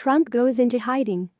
Trump goes into hiding.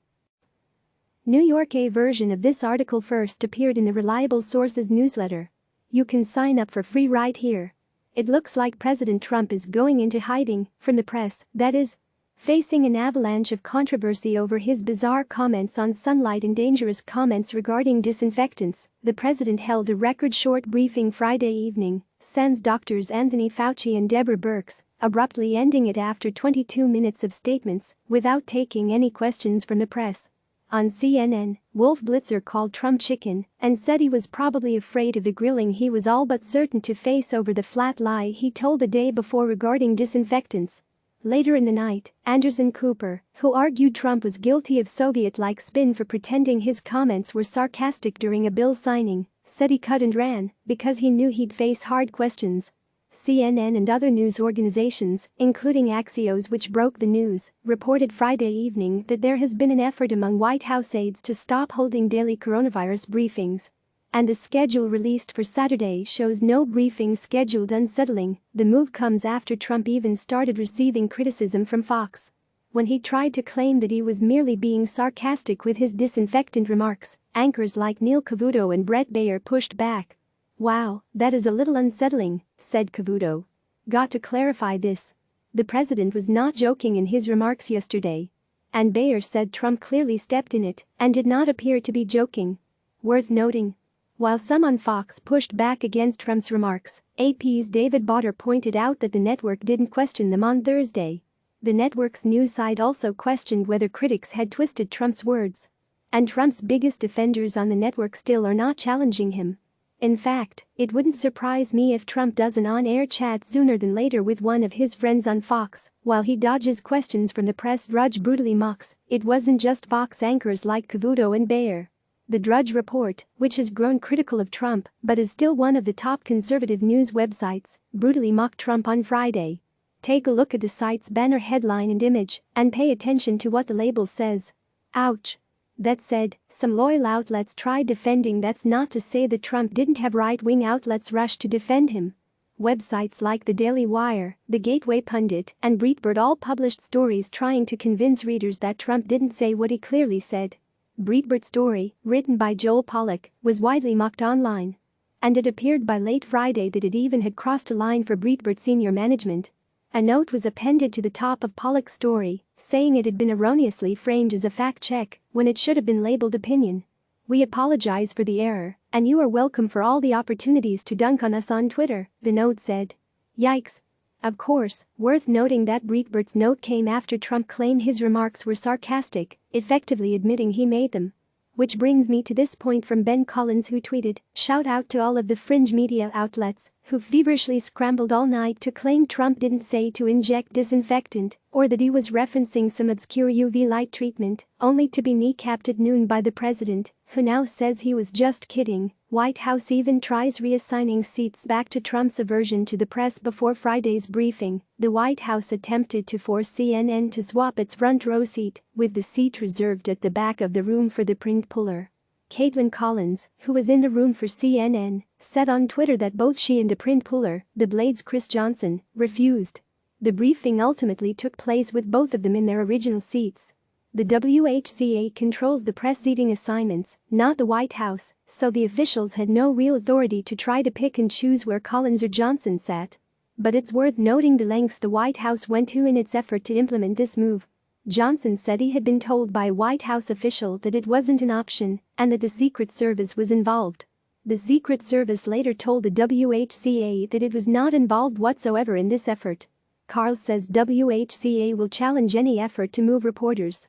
New York. A version of this article first appeared in the Reliable Sources newsletter. You can sign up for free right here. It looks like President Trump is going into hiding from the press, that is, facing an avalanche of controversy over his bizarre comments on sunlight and dangerous comments regarding disinfectants. The president held a record-short briefing Friday evening, sans doctors Anthony Fauci and Deborah Birx, abruptly ending it after 22 minutes of statements without taking any questions from the press. On CNN, Wolf Blitzer called Trump chicken and said he was probably afraid of the grilling he was all but certain to face over the flat lie he told the day before regarding disinfectants. Later in the night, Anderson Cooper, who argued Trump was guilty of Soviet-like spin for pretending his comments were sarcastic during a bill signing, said he cut and ran because he knew he'd face hard questions. CNN and other news organizations, including Axios, which broke the news, reported Friday evening that there has been an effort among White House aides to stop holding daily coronavirus briefings. And the schedule released for Saturday shows no briefing scheduled. Unsettling, the move comes after Trump even started receiving criticism from Fox. When he tried to claim that he was merely being sarcastic with his disinfectant remarks, anchors like Neil Cavuto and Bret Baier pushed back. "Wow, that is a little unsettling," said Cavuto. "Got to clarify this. The president was not joking in his remarks yesterday." And Baier said Trump clearly stepped in it and did not appear to be joking. Worth noting. While some on Fox pushed back against Trump's remarks, AP's David Botter pointed out that the network didn't question them on Thursday. The network's news site also questioned whether critics had twisted Trump's words. And Trump's biggest defenders on the network still are not challenging him. In fact, it wouldn't surprise me if Trump does an on-air chat sooner than later with one of his friends on Fox, while he dodges questions from the press. Drudge brutally mocks, it wasn't just Fox anchors like Cavuto and Baier. The Drudge Report, which has grown critical of Trump but is still one of the top conservative news websites, brutally mocked Trump on Friday. Take a look at the site's banner headline and image and pay attention to what the label says. Ouch. That said, some loyal outlets tried defending. That's not to say that Trump didn't have right-wing outlets rush to defend him. Websites like The Daily Wire, The Gateway Pundit, and Breitbart all published stories trying to convince readers that Trump didn't say what he clearly said. Breitbart's story, written by Joel Pollack, was widely mocked online. And it appeared by late Friday that it even had crossed a line for Breitbart senior management. A note was appended to the top of Pollack's story, saying it had been erroneously framed as a fact-check when it should have been labeled opinion. "We apologize for the error, and you are welcome for all the opportunities to dunk on us on Twitter," the note said. Yikes. Of course, worth noting that Breitbart's note came after Trump claimed his remarks were sarcastic, effectively admitting he made them. Which brings me to this point from Ben Collins, who tweeted, "Shout out to all of the fringe media outlets who feverishly scrambled all night to claim Trump didn't say to inject disinfectant or that he was referencing some obscure UV light treatment, only to be kneecapped at noon by the president, who now says he was just kidding." White House even tries reassigning seats back to Trump's aversion to the press. Before Friday's briefing, the White House attempted to force CNN to swap its front row seat with the seat reserved at the back of the room for the print puller. Caitlin Collins, who was in the room for CNN, said on Twitter that both she and the print puller, the Blade's Chris Johnson, refused. The briefing ultimately took place with both of them in their original seats. The WHCA controls the press seating assignments, not the White House, so the officials had no real authority to try to pick and choose where Collins or Johnson sat. But it's worth noting the lengths the White House went to in its effort to implement this move. Johnson said he had been told by a White House official that it wasn't an option and that the Secret Service was involved. The Secret Service later told the WHCA that it was not involved whatsoever in this effort. Carl says WHCA will challenge any effort to move reporters.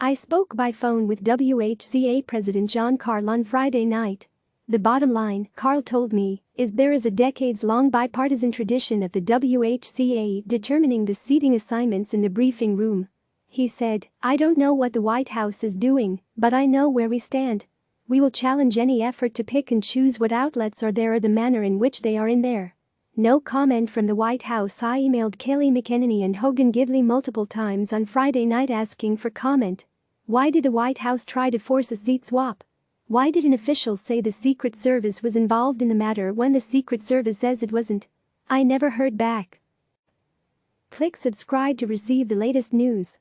"I spoke by phone with WHCA President John Carl on Friday night. The bottom line, Carl told me, is there is a decades-long bipartisan tradition of the WHCA determining the seating assignments in the briefing room. He said, I don't know what the White House is doing, but I know where we stand. We will challenge any effort to pick and choose what outlets are there or the manner in which they are in there." No comment from the White House. I emailed Kayleigh McEnany and Hogan Gidley multiple times on Friday night asking for comment. Why did the White House try to force a seat swap? Why did an official say the Secret Service was involved in the matter when the Secret Service says it wasn't? I never heard back. Click subscribe to receive the latest news.